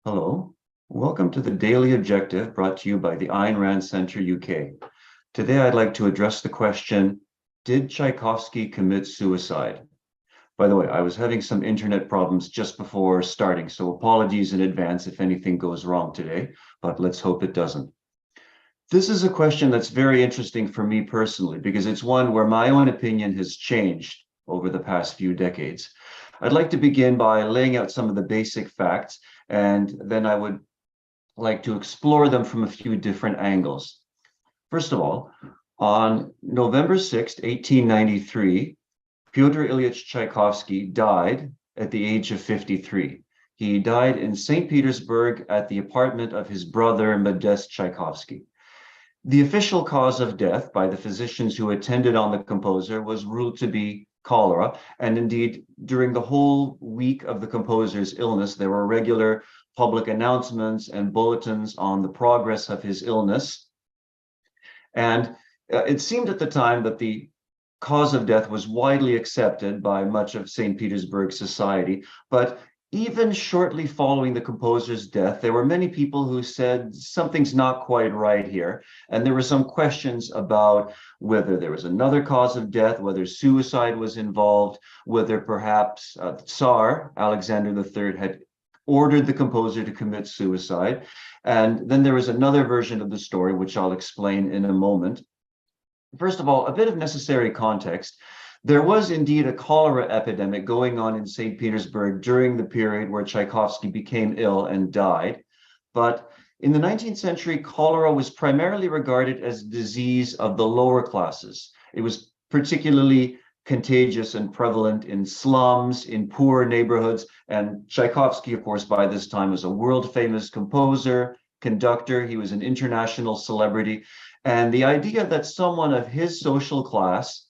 Hello, welcome to the Daily Objective brought to you by the Ayn Rand Center UK. Today I'd like to address the question, did Tchaikovsky commit suicide? By the way, I was having some internet problems just before starting, so apologies in advance if anything goes wrong today, but let's hope it doesn't. This is a question that's very interesting for me personally, because it's one where my own opinion has changed over the past few decades. I'd like to begin by laying out some of the basic facts, and then I would like to explore them from a few different angles. First of all, on November 6th, 1893, Fyodor Ilyich Tchaikovsky died at the age of 53. He died in St. Petersburg at the apartment of his brother, Modest Tchaikovsky. The official cause of death by the physicians who attended on the composer was ruled to be cholera. And indeed, during the whole week of the composer's illness, there were regular public announcements and bulletins on the progress of his illness. And it seemed at the time that the cause of death was widely accepted by much of St. Petersburg society. But even shortly following the composer's death, there were many people who said something's not quite right here. And there were some questions about whether there was another cause of death, whether suicide was involved, whether perhaps Tsar Alexander III had ordered the composer to commit suicide. And then there was another version of the story, which I'll explain in a moment. First of all, a bit of necessary context. There was indeed a cholera epidemic going on in St. Petersburg during the period where Tchaikovsky became ill and died. But in the 19th century, cholera was primarily regarded as a disease of the lower classes. It was particularly contagious and prevalent in slums, in poor neighborhoods. And Tchaikovsky, of course, by this time was a world-famous composer, conductor. He was an international celebrity. And the idea that someone of his social class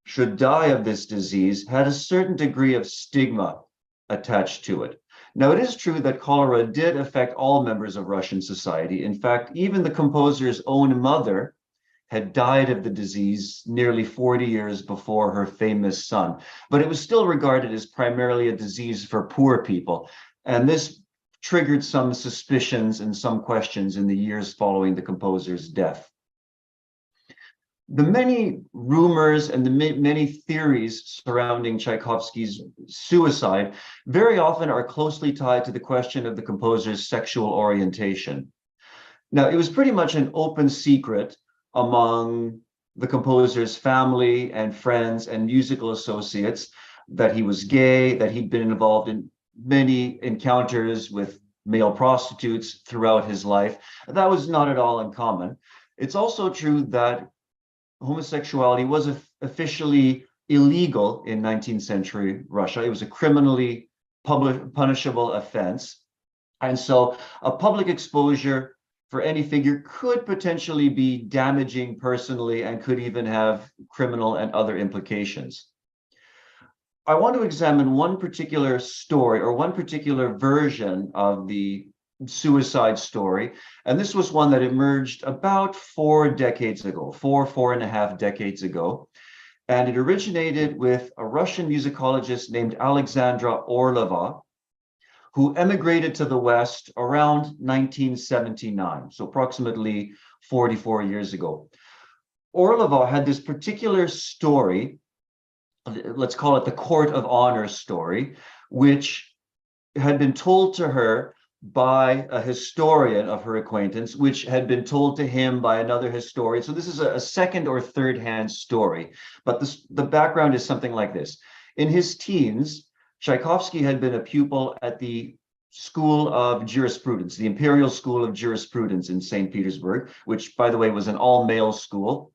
should die of this disease had a certain degree of stigma attached to it. Now, it is true that cholera did affect all members of Russian society. In fact, even the composer's own mother had died of the disease nearly 40 years before her famous son. But it was still regarded as primarily a disease for poor people. And this triggered some suspicions and some questions in the years following the composer's death. The many rumors and the many theories surrounding Tchaikovsky's suicide very often are closely tied to the question of the composer's sexual orientation. Now, it was pretty much an open secret among the composer's family and friends and musical associates that he was gay, that he'd been involved in many encounters with male prostitutes throughout his life. That was not at all uncommon. It's also true that homosexuality was officially illegal in 19th century Russia. It was a criminally punishable offense. And so a public exposure for any figure could potentially be damaging personally and could even have criminal and other implications. I want to examine one particular story or one particular version of the suicide story. And this was one that emerged about 4 decades ago, four and a half decades ago. And it originated with a Russian musicologist named Alexandra Orlova, who emigrated to the West around 1979, so approximately 44 years ago. Orlova had this particular story, let's call it the Court of Honor story, which had been told to her by a historian of her acquaintance, which had been told to him by another historian. So this is a second or third hand story, but the background is something like this. In his teens, Tchaikovsky had been a pupil at the School of Jurisprudence, the Imperial School of Jurisprudence in St. Petersburg, which, by the way, was an all-male school,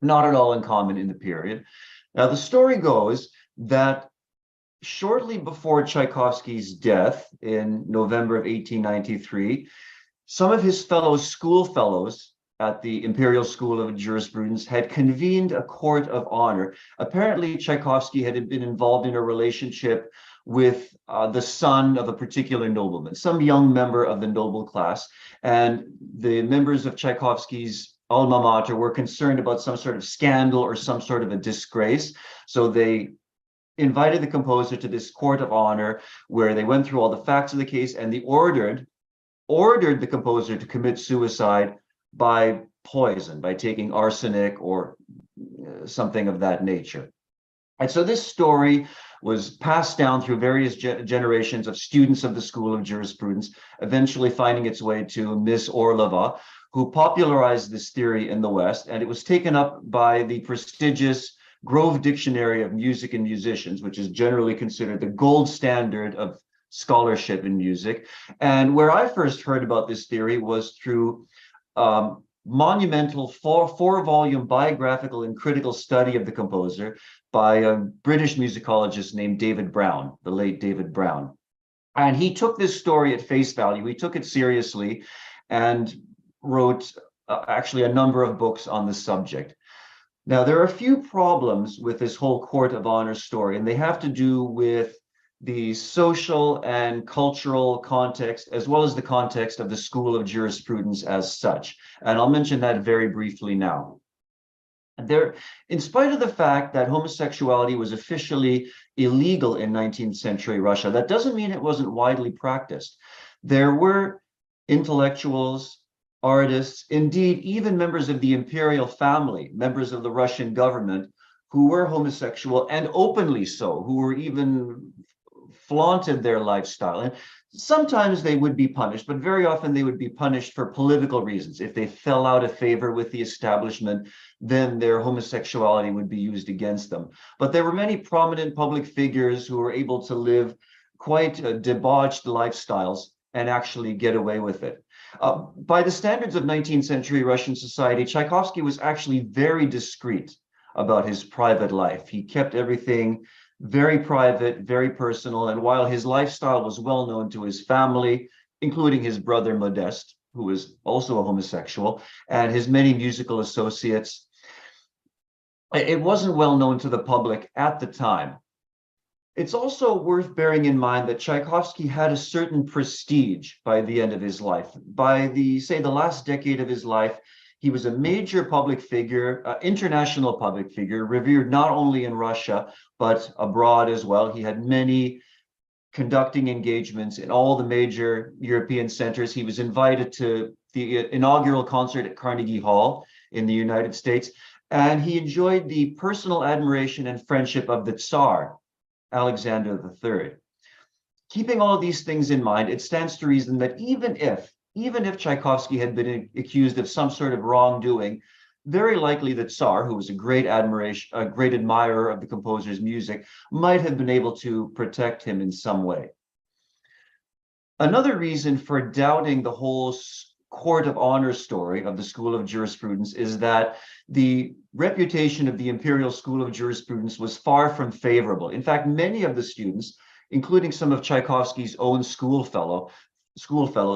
not at all uncommon in the period. Now, the story goes that shortly before Tchaikovsky's death in November of 1893, some of his schoolfellows at the Imperial School of Jurisprudence had convened a court of honor. Apparently, Tchaikovsky had been involved in a relationship with the son of a particular nobleman, some young member of the noble class. And the members of Tchaikovsky's alma mater were concerned about some sort of scandal or some sort of a disgrace. So they invited the composer to this court of honor where they went through all the facts of the case, and they ordered the composer to commit suicide by poison, by taking arsenic or something of that nature. And so this story was passed down through various generations of students of the School of Jurisprudence, eventually finding its way to Miss Orlova, who popularized this theory in the West, and it was taken up by the prestigious Grove Dictionary of Music and Musicians, which is generally considered the gold standard of scholarship in music. And where I first heard about this theory was through monumental four-volume biographical and critical study of the composer by a British musicologist named David Brown, the late David Brown. And he took this story at face value. He took it seriously and wrote actually a number of books on the subject. Now, there are a few problems with this whole court of honor story, and they have to do with the social and cultural context, as well as the context of the School of Jurisprudence as such. And I'll mention that very briefly now. In spite of the fact that homosexuality was officially illegal in 19th century Russia, that doesn't mean it wasn't widely practiced. There were intellectuals, artists, indeed, even members of the imperial family, members of the Russian government, who were homosexual and openly so, who were even flaunted their lifestyle. And sometimes they would be punished, but very often they would be punished for political reasons. If they fell out of favor with the establishment, then their homosexuality would be used against them. But there were many prominent public figures who were able to live quite debauched lifestyles and actually get away with it. By the standards of 19th century Russian society, Tchaikovsky was actually very discreet about his private life. He kept everything very private, very personal. And while his lifestyle was well known to his family, including his brother Modest, who was also a homosexual, and his many musical associates, it wasn't well known to the public at the time. It's also worth bearing in mind that Tchaikovsky had a certain prestige by the end of his life. By the last decade of his life, he was a major public figure, international public figure, revered not only in Russia, but abroad as well. He had many conducting engagements in all the major European centers. He was invited to the inaugural concert at Carnegie Hall in the United States, and he enjoyed the personal admiration and friendship of the Tsar, Alexander III. Keeping all of these things in mind, it stands to reason that even if Tchaikovsky had been accused of some sort of wrongdoing, very likely the Tsar, who was a great admirer of the composer's music, might have been able to protect him in some way. Another reason for doubting the whole court of honor story of the School of Jurisprudence is that the reputation of the Imperial School of Jurisprudence was far from favorable. In fact, many of the students, including some of Tchaikovsky's own schoolfellows,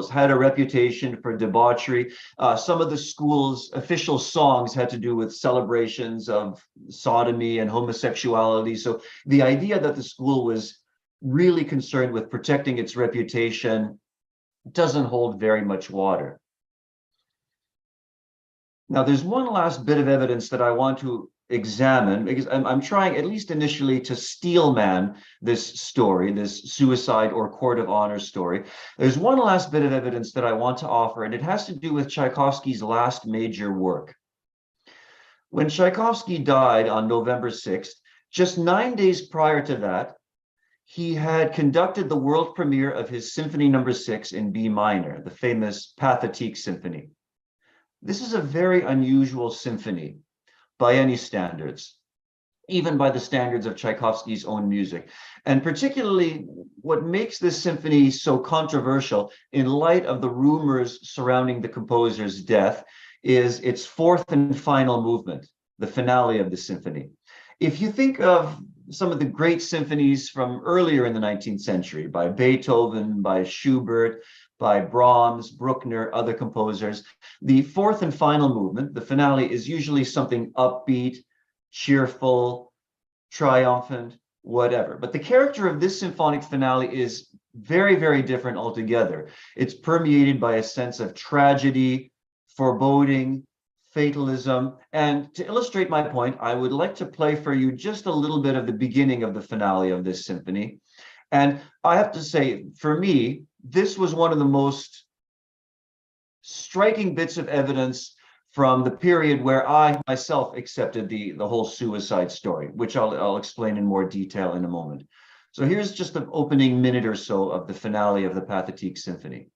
had a reputation for debauchery. Some of the school's official songs had to do with celebrations of sodomy and homosexuality. So the idea that the school was really concerned with protecting its reputation doesn't hold very much water. Now, there's one last bit of evidence that I want to examine, because I'm trying, at least initially, to steelman this story, this suicide or court of honor story. There's one last bit of evidence that I want to offer, and it has to do with Tchaikovsky's last major work. When Tchaikovsky died on November 6th, just 9 days prior to that, he had conducted the world premiere of his Symphony No. 6 in B minor, the famous Pathetique Symphony. This is a very unusual symphony by any standards, even by the standards of Tchaikovsky's own music. And particularly, what makes this symphony so controversial in light of the rumors surrounding the composer's death is its fourth and final movement, the finale of the symphony. If you think of some of the great symphonies from earlier in the 19th century, by Beethoven, by Schubert, by Brahms, Bruckner, other composers, the fourth and final movement, the finale, is usually something upbeat, cheerful, triumphant, whatever. But the character of this symphonic finale is very, very different altogether. It's permeated by a sense of tragedy, foreboding, fatalism. And to illustrate my point, I would like to play for you just a little bit of the beginning of the finale of this symphony. And I have to say, for me, this was one of the most striking bits of evidence from the period where I myself accepted the whole suicide story, which I'll explain in more detail in a moment. So here's just the opening minute or so of the finale of the Pathetique Symphony.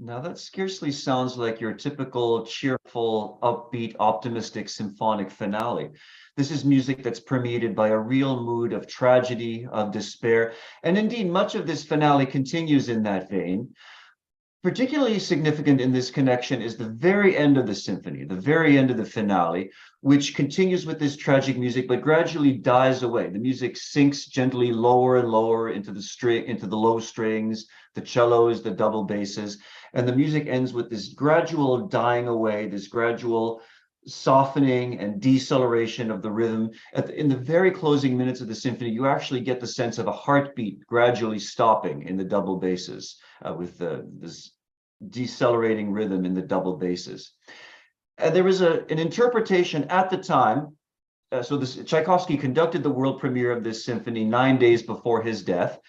Now that scarcely sounds like your typical cheerful, upbeat, optimistic symphonic finale. This is music that's permeated by a real mood of tragedy, of despair, and indeed much of this finale continues in that vein. Particularly significant in this connection is the very end of the symphony, the very end of the finale, which continues with this tragic music, but gradually dies away. The music sinks gently lower and lower into the low strings, the cellos, the double basses, and the music ends with this gradual dying away, this gradual softening and deceleration of the rhythm. In the very closing minutes of the symphony, you actually get the sense of a heartbeat gradually stopping in the double basses with this decelerating rhythm in the double basses. There was an interpretation at the time. Tchaikovsky conducted the world premiere of this symphony 9 days before his death.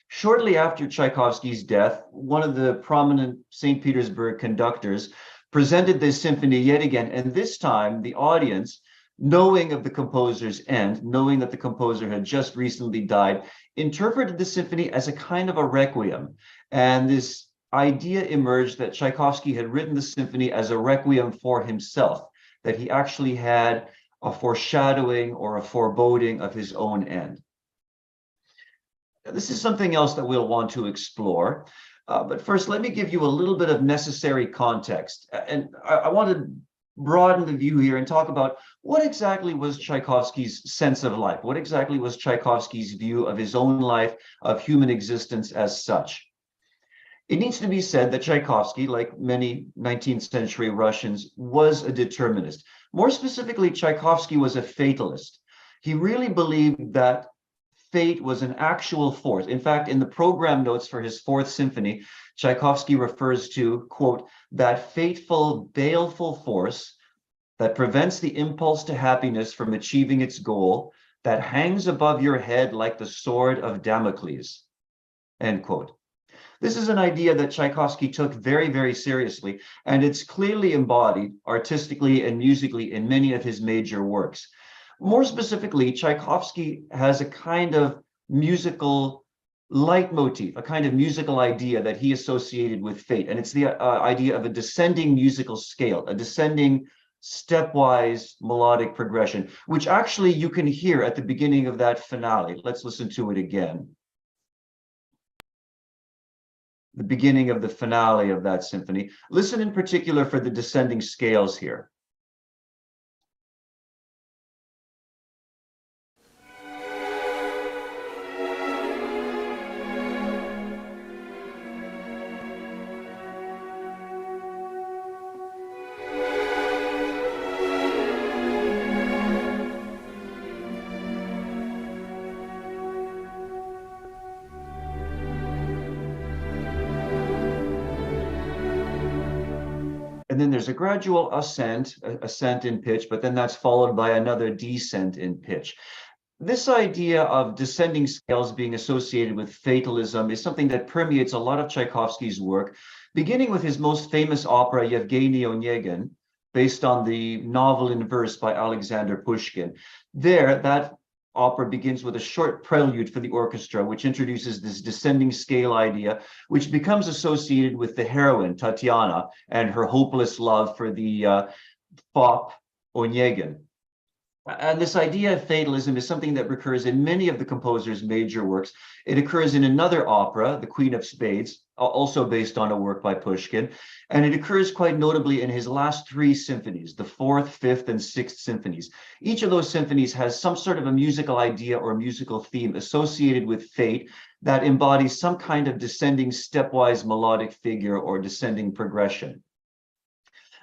Shortly after Tchaikovsky's death, one of the prominent St. Petersburg conductors presented this symphony yet again, and this time the audience, knowing of the composer's end, knowing that the composer had just recently died, interpreted the symphony as a kind of a requiem. And this idea emerged that Tchaikovsky had written the symphony as a requiem for himself, that he actually had a foreshadowing or a foreboding of his own end. This is something else that we'll want to explore. But first, let me give you a little bit of necessary context. And I want to broaden the view here and talk about what exactly was Tchaikovsky's sense of life? What exactly was Tchaikovsky's view of his own life, of human existence as such? It needs to be said that Tchaikovsky, like many 19th century Russians, was a determinist. More specifically, Tchaikovsky was a fatalist. He really believed that fate was an actual force. In fact, in the program notes for his Fourth Symphony, Tchaikovsky refers to, quote, that fateful, baleful force that prevents the impulse to happiness from achieving its goal, that hangs above your head like the sword of Damocles, end quote. This is an idea that Tchaikovsky took very, very seriously, and it's clearly embodied artistically and musically in many of his major works. More specifically, Tchaikovsky has a kind of musical leitmotif, a kind of musical idea that he associated with fate. And it's the idea of a descending musical scale, a descending stepwise melodic progression, which actually you can hear at the beginning of that finale. Let's listen to it again. The beginning of the finale of that symphony. Listen in particular for the descending scales here. And then there's a gradual ascent in pitch, but then that's followed by another descent in pitch. this idea of descending scales being associated with fatalism is something that permeates a lot of Tchaikovsky's work, beginning with his most famous opera, Yevgeny Onegin, based on the novel in verse by Alexander Pushkin. There, that opera begins with a short prelude for the orchestra, which introduces this descending scale idea, which becomes associated with the heroine, Tatiana, and her hopeless love for the fop Onegin. And this idea of fatalism is something that recurs in many of the composer's major works. It occurs in another opera, The Queen of Spades, also based on a work by Pushkin. And it occurs quite notably in his last three symphonies, the fourth, fifth, and sixth symphonies. Each of those symphonies has some sort of a musical idea or musical theme associated with fate that embodies some kind of descending stepwise melodic figure or descending progression.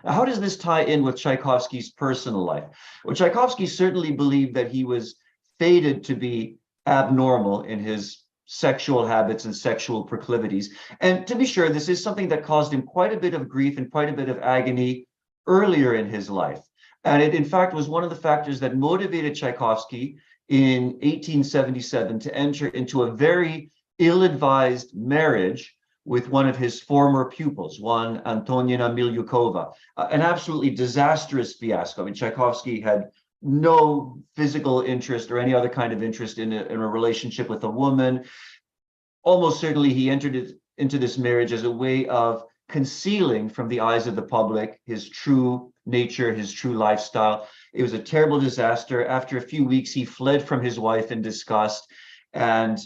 How does this tie in with Tchaikovsky's personal life? Well, Tchaikovsky certainly believed that he was fated to be abnormal in his sexual habits and sexual proclivities. And to be sure, this is something that caused him quite a bit of grief and quite a bit of agony earlier in his life. And it, in fact, was one of the factors that motivated Tchaikovsky in 1877 to enter into a very ill-advised marriage with one of his former pupils, one Antonina Milyukova, an absolutely disastrous fiasco. I mean, Tchaikovsky had no physical interest or any other kind of interest in a relationship with a woman. Almost certainly he entered into this marriage as a way of concealing from the eyes of the public his true nature, his true lifestyle. It was a terrible disaster. After a few weeks, he fled from his wife in disgust and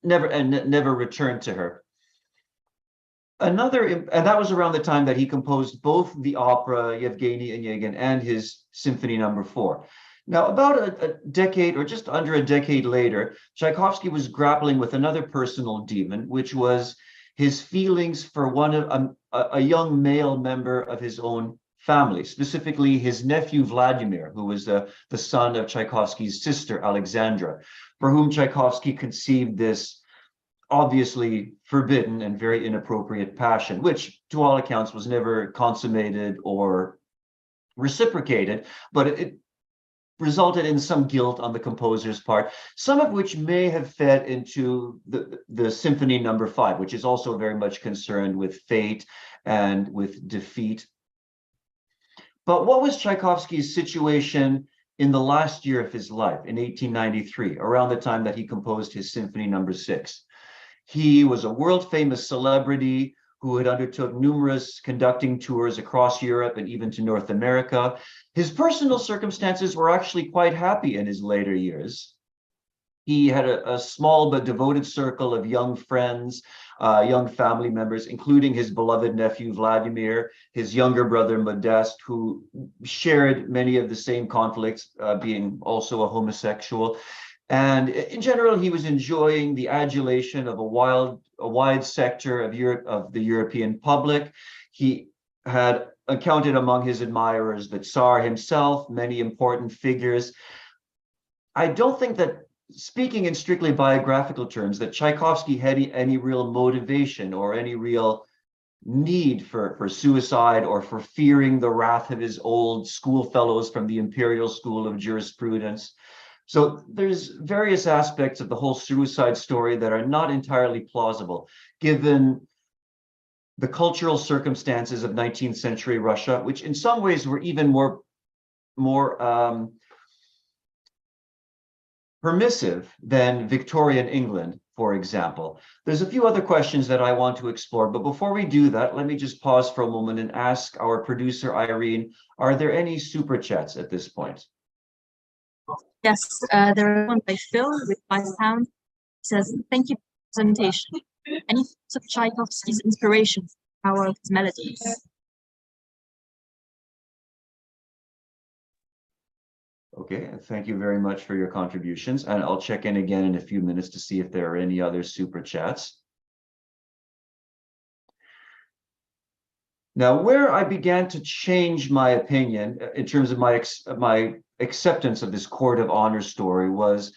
never returned to her. And that was around the time that he composed both the opera Yevgeny Onegin and his Symphony No. 4. Now, about a decade or just under a decade later, Tchaikovsky was grappling with another personal demon, which was his feelings for a young male member of his own family, specifically his nephew Vladimir, who was the son of Tchaikovsky's sister Alexandra, for whom Tchaikovsky conceived this obviously forbidden and very inappropriate passion, which to all accounts was never consummated or reciprocated, but it resulted in some guilt on the composer's part, some of which may have fed into the Symphony No. 5, which is also very much concerned with fate and with defeat. But what was Tchaikovsky's situation in the last year of his life, in 1893, around the time that he composed his Symphony No. 6? He was a world-famous celebrity who had undertook numerous conducting tours across Europe and even to North America. His personal circumstances were actually quite happy in his later years. He had a small but devoted circle of young friends, young family members, including his beloved nephew Vladimir, his younger brother Modest, who shared many of the same conflicts, being also a homosexual. And in general, he was enjoying the adulation of a wide sector of the European public. He had counted among his admirers the Tsar himself, many important figures. I don't think that, speaking in strictly biographical terms, that Tchaikovsky had any real motivation or any real need for suicide or for fearing the wrath of his old schoolfellows from the Imperial School of Jurisprudence. So there's various aspects of the whole suicide story that are not entirely plausible, given the cultural circumstances of 19th century Russia, which in some ways were even more permissive than Victorian England, for example. There's a few other questions that I want to explore, but before we do that, let me just pause for a moment and ask our producer, Irene, are there any super chats at this point? Yes, there is one by Phil with £5. It says, thank you for the presentation. Any thoughts of Tchaikovsky's inspiration for the power of his melodies? Okay, thank you very much for your contributions. And I'll check in again in a few minutes to see if there are any other super chats. Now, where I began to change my opinion in terms of my acceptance of this court of honor story was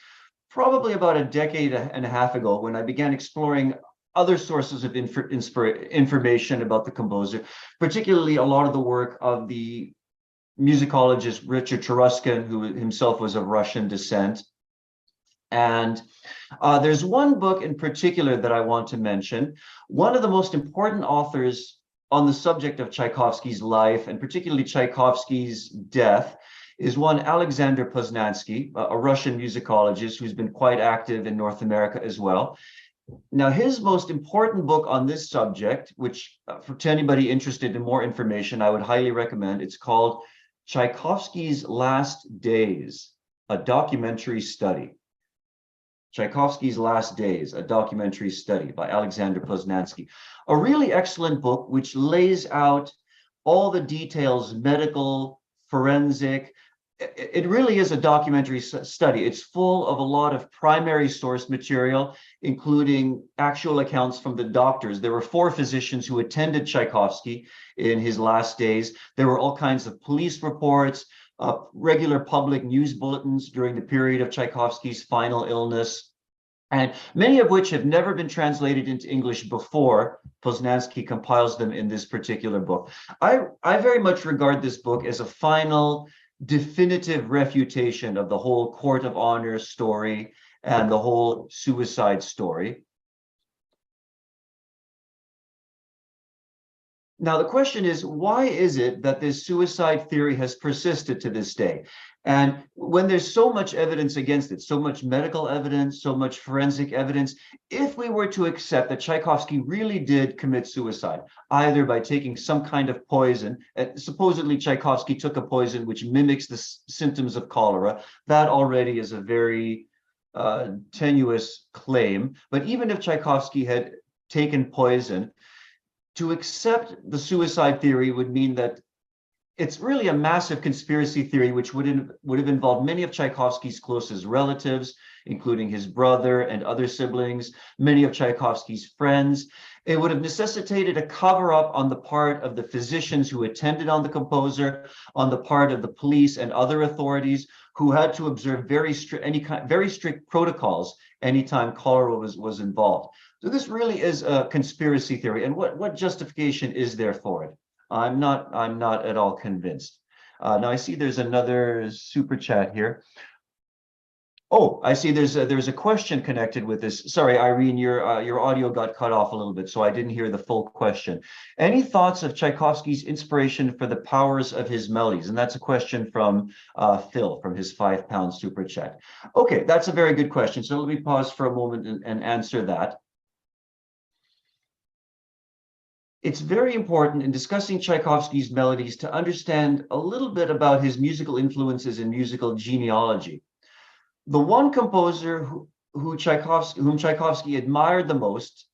probably about a decade and a half ago, when I began exploring other sources of information about the composer, particularly a lot of the work of the musicologist Richard Cheruskin, who himself was of Russian descent. And there's one book in particular that I want to mention. One of the most important authors on the subject of Tchaikovsky's life, and particularly Tchaikovsky's death, is one Alexander Poznansky, a Russian musicologist who's been quite active in North America as well. Now, his most important book on this subject, which to anybody interested in more information, I would highly recommend, it's called Tchaikovsky's Last Days, a documentary study. Tchaikovsky's Last Days, a documentary study by Alexander Poznansky. A really excellent book which lays out all the details, medical, forensic. It really is a documentary study. It's full of a lot of primary source material, including actual accounts from the doctors. There were 4 physicians who attended Tchaikovsky in his last days. There were all kinds of police reports, regular public news bulletins during the period of Tchaikovsky's final illness, and many of which have never been translated into English before Poznansky compiles them in this particular book. I very much regard this book as a final, definitive refutation of the whole court of honor story and the whole suicide story. Now, the question is, why is it that this suicide theory has persisted to this day? And when there's so much evidence against it, so much medical evidence, so much forensic evidence, if we were to accept that Tchaikovsky really did commit suicide, either by taking some kind of poison, supposedly Tchaikovsky took a poison which mimics the symptoms of cholera, that already is a very tenuous claim. But even if Tchaikovsky had taken poison, to accept the suicide theory would mean that it's really a massive conspiracy theory, which would have involved many of Tchaikovsky's closest relatives, including his brother and other siblings, many of Tchaikovsky's friends. It would have necessitated a cover-up on the part of the physicians who attended on the composer, on the part of the police and other authorities who had to observe very strict protocols anytime cholera was involved. So this really is a conspiracy theory. And what justification is there for it? I'm not at all convinced. Now I see there's another super chat here. Oh, I see there's a question connected with this. Sorry, Irene, your audio got cut off a little bit, so I didn't hear the full question. Any thoughts of Tchaikovsky's inspiration for the powers of his melodies? And that's a question from Phil from his £5 super chat. Okay, that's a very good question. So let me pause for a moment and answer that. It's very important in discussing Tchaikovsky's melodies to understand a little bit about his musical influences and musical genealogy. The one composer whom Tchaikovsky admired the most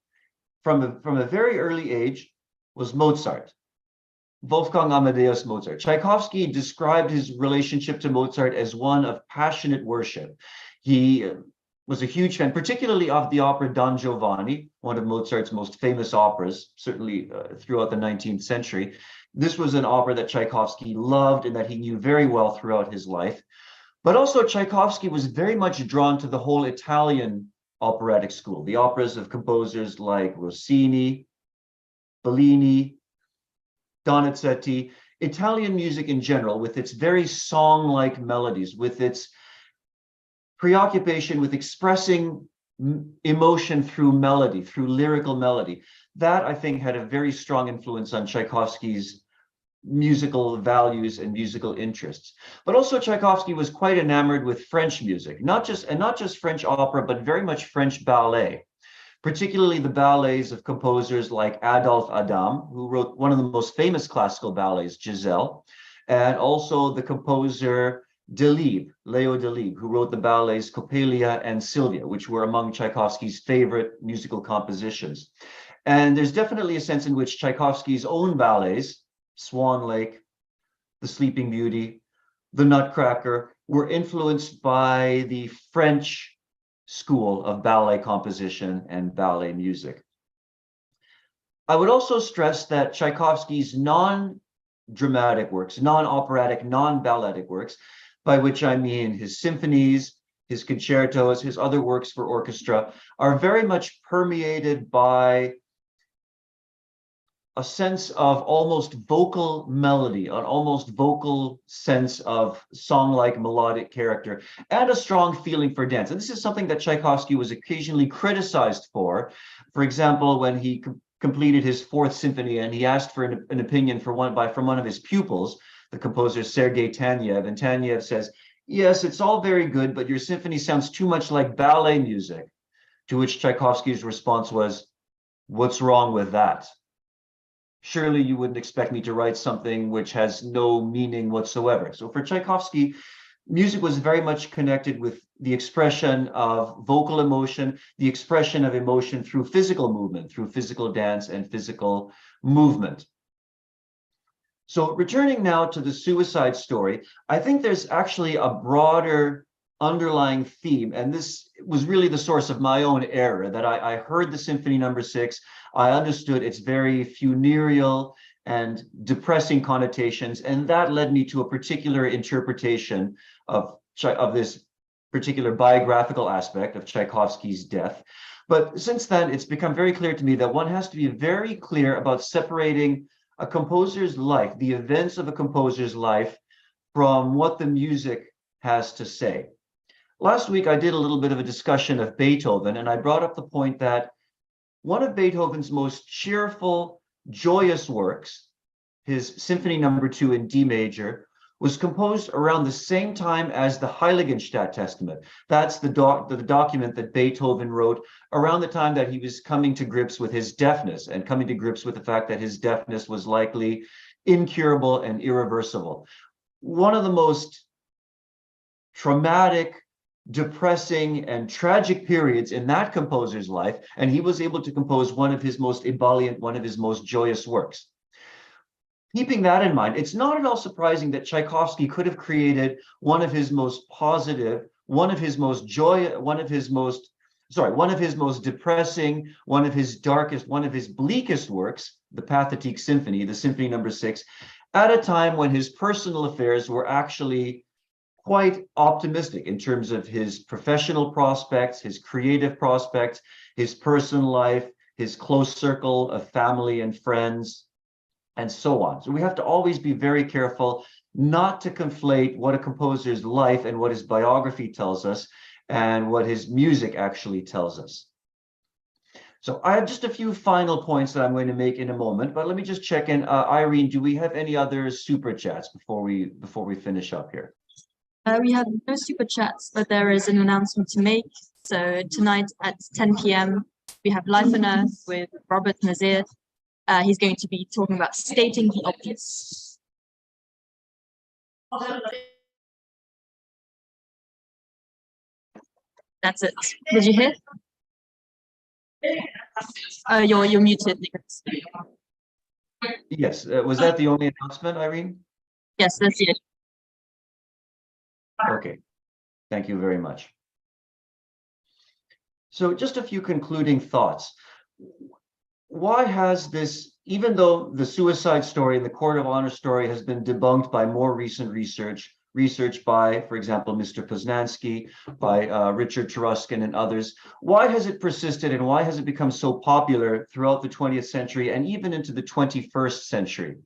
from a very early age was Mozart, Wolfgang Amadeus Mozart. Tchaikovsky described his relationship to Mozart as one of passionate worship. He was a huge fan, particularly of the opera Don Giovanni, one of Mozart's most famous operas, certainly throughout the 19th century. This was an opera that Tchaikovsky loved and that he knew very well throughout his life. But also Tchaikovsky was very much drawn to the whole Italian operatic school, the operas of composers like Rossini, Bellini, Donizetti, Italian music in general, with its very song-like melodies, with its preoccupation with expressing emotion through melody, through lyrical melody. That, I think, had a very strong influence on Tchaikovsky's musical values and musical interests. But also Tchaikovsky was quite enamored with French music, not just French opera, but very much French ballet, particularly the ballets of composers like Adolphe Adam, who wrote one of the most famous classical ballets, Giselle, and also the composer Delibes, Leo Delibes, who wrote the ballets Coppelia and Sylvia, which were among Tchaikovsky's favorite musical compositions. And there's definitely a sense in which Tchaikovsky's own ballets, Swan Lake, The Sleeping Beauty, The Nutcracker, were influenced by the French school of ballet composition and ballet music. I would also stress that Tchaikovsky's non-dramatic works, non-operatic, non-balletic works, by which I mean his symphonies, his concertos, his other works for orchestra, are very much permeated by a sense of almost vocal melody, an almost vocal sense of song-like melodic character, and a strong feeling for dance. And this is something that Tchaikovsky was occasionally criticized for. For example, when he completed his Fourth Symphony and he asked for an opinion from one of his pupils, the composer Sergei Taneyev, and Taneyev says, "Yes, it's all very good, but your symphony sounds too much like ballet music." To which Tchaikovsky's response was, "What's wrong with that? Surely you wouldn't expect me to write something which has no meaning whatsoever." So for Tchaikovsky, music was very much connected with the expression of vocal emotion, the expression of emotion through physical movement, through physical dance and physical movement. So returning now to the suicide story, I think there's actually a broader underlying theme, and this was really the source of my own error, that I heard the Symphony No. 6, I understood its very funereal and depressing connotations, and that led me to a particular interpretation of this particular biographical aspect of Tchaikovsky's death. But since then, it's become very clear to me that one has to be very clear about separating a composer's life, the events of a composer's life, from what the music has to say. Last week, I did a little bit of a discussion of Beethoven, and I brought up the point that one of Beethoven's most cheerful, joyous works, his Symphony No. 2 in D major, was composed around the same time as the Heiligenstadt Testament. That's the document that Beethoven wrote around the time that he was coming to grips with his deafness and coming to grips with the fact that his deafness was likely incurable and irreversible. One of the most traumatic, depressing, and tragic periods in that composer's life, and he was able to compose one of his most ebullient, one of his most joyous works. Keeping that in mind, it's not at all surprising that Tchaikovsky could have created one of his most positive, one of his most depressing, one of his darkest, one of his bleakest works, the Pathetique Symphony, the Symphony No. 6, at a time when his personal affairs were actually quite optimistic in terms of his professional prospects, his creative prospects, his personal life, his close circle of family and friends, and so on. So we have to always be very careful not to conflate what a composer's life and what his biography tells us and what his music actually tells us. So I have just a few final points that I'm going to make in a moment, but let me just check in. Irene, do we have any other super chats before we finish up here? We have no super chats, but there is an announcement to make. So tonight at 10 p.m., we have Life on Earth with Robert Nazir. He's going to be talking about stating the obvious. That's it. Did you hear? You're muted, Nicolas. Yes. Was that the only announcement, Irene? Yes, that's it. Okay. Thank you very much. So just a few concluding thoughts. Why has this, even though the suicide story and the Court of Honor story has been debunked by more recent research by, for example, Mr. Poznansky, by Richard Taruskin and others, why has it persisted and why has it become so popular throughout the 20th century and even into the 21st century?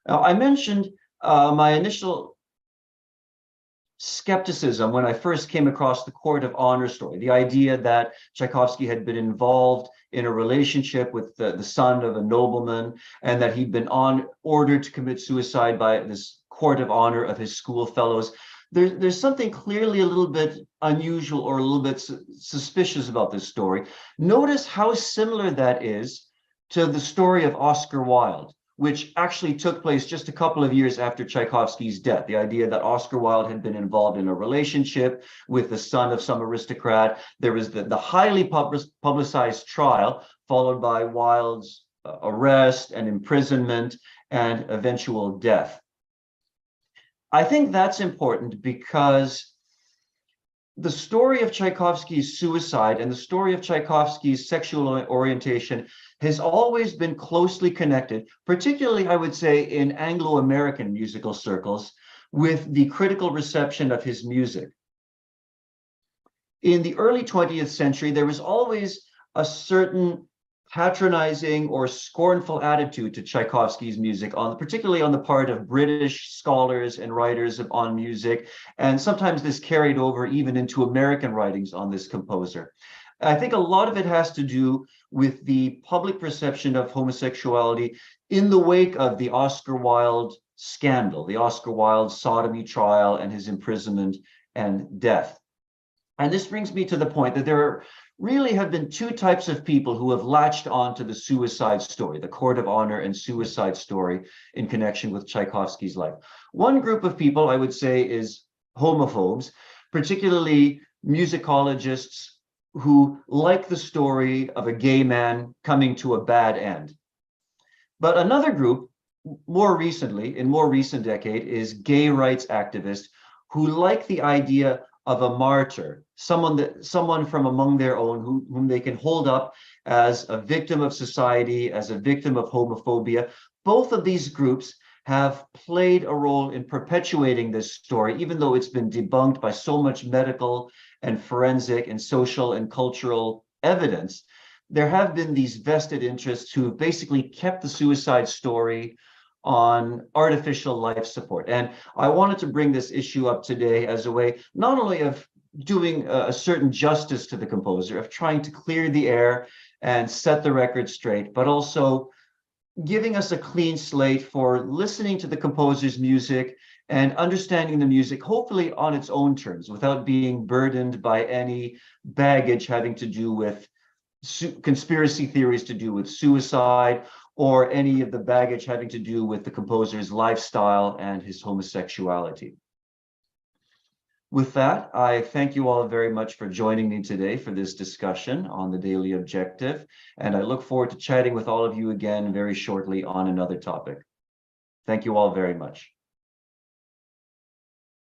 Now, I mentioned my initial skepticism when I first came across the Court of Honor story, the idea that Tchaikovsky had been involved in a relationship with the son of a nobleman and that he'd been ordered to commit suicide by this Court of Honor of his school fellows. There's something clearly a little bit unusual or a little bit suspicious about this story. Notice how similar that is to the story of Oscar Wilde, which actually took place just a couple of years after Tchaikovsky's death. The idea that Oscar Wilde had been involved in a relationship with the son of some aristocrat. There was the highly publicized trial, followed by Wilde's arrest and imprisonment and eventual death. I think that's important because the story of Tchaikovsky's suicide and the story of Tchaikovsky's sexual orientation has always been closely connected, particularly, I would say, in Anglo-American musical circles, with the critical reception of his music. In the early 20th century, there was always a certain patronizing or scornful attitude to Tchaikovsky's music, particularly on the part of British scholars and writers on music, and sometimes this carried over even into American writings on this composer. I think a lot of it has to do with the public perception of homosexuality in the wake of the Oscar Wilde scandal, the Oscar Wilde sodomy trial and his imprisonment and death. And this brings me to the point that there really have been two types of people who have latched on to the suicide story, the court of honor and suicide story in connection with Tchaikovsky's life. One group of people, I would say, is homophobes, particularly musicologists who like the story of a gay man coming to a bad end. But another group, more recently, in more recent decade, is gay rights activists who like the idea of a martyr, someone from among their own whom they can hold up as a victim of society, as a victim of homophobia. Both of these groups have played a role in perpetuating this story, even though it's been debunked by so much medical and forensic and social and cultural evidence. There have been these vested interests who have basically kept the suicide story on artificial life support. And I wanted to bring this issue up today as a way not only of doing a certain justice to the composer, of trying to clear the air and set the record straight, but also giving us a clean slate for listening to the composer's music and understanding the music, hopefully on its own terms, without being burdened by any baggage having to do with conspiracy theories to do with suicide, or any of the baggage having to do with the composer's lifestyle and his homosexuality. With that, I thank you all very much for joining me today for this discussion on the Daily Objective, and I look forward to chatting with all of you again very shortly on another topic. Thank you all very much.